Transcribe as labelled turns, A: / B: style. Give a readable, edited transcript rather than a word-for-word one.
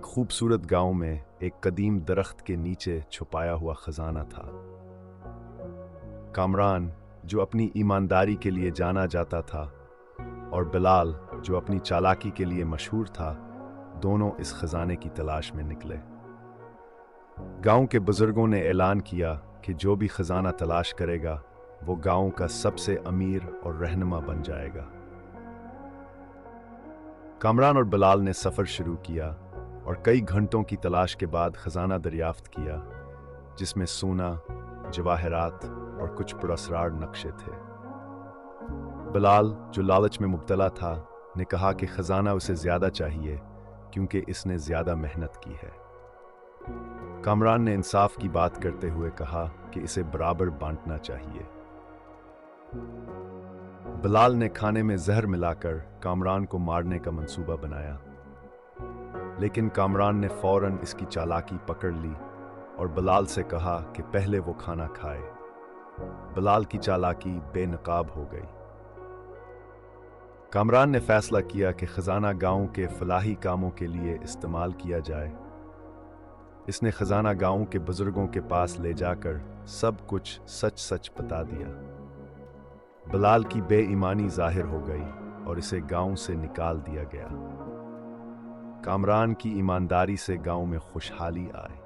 A: खूबसूरत गांव में एक कदीम दरख्त के नीचे छुपाया हुआ खजाना था। कामरान, जो अपनी ईमानदारी के लिए जाना जाता था, और बिलाल, जो अपनी चालाकी के लिए मशहूर था, दोनों इस खजाने की तलाश में निकले। गांव के बुजुर्गों ने ऐलान किया कि जो भी खजाना तलाश करेगा वो गांव का सबसे अमीर और रहनुमा बन जाएगा। कामरान और बिलाल ने सफर शुरू किया और कई घंटों की तलाश के बाद खजाना दरियाफ्त किया, जिसमें सोना, जवाहरात और कुछ पुरस्कार नक्शे थे। बिलाल, जो लालच में मुब्तला था, ने कहा कि खजाना उसे ज्यादा चाहिए क्योंकि इसने ज्यादा मेहनत की है। कामरान ने इंसाफ की बात करते हुए कहा कि इसे बराबर बांटना चाहिए। बिलाल ने खाने में जहर मिलाकर कामरान को मारने का मंसूबा बनाया, लेकिन कामरान ने फौरन इसकी चालाकी पकड़ ली और बिलाल से कहा कि पहले वो खाना खाए। बिलाल की चालाकी बेनकाब हो गई। कामरान ने फैसला किया कि खजाना गांव के फलाही कामों के लिए इस्तेमाल किया जाए। इसने खजाना गांव के बुजुर्गों के पास ले जाकर सब कुछ सच सच बता दिया। बिलाल की बेईमानी जाहिर हो गई और इसे गांव से निकाल दिया गया। कामरान की ईमानदारी से गांव में खुशहाली आई।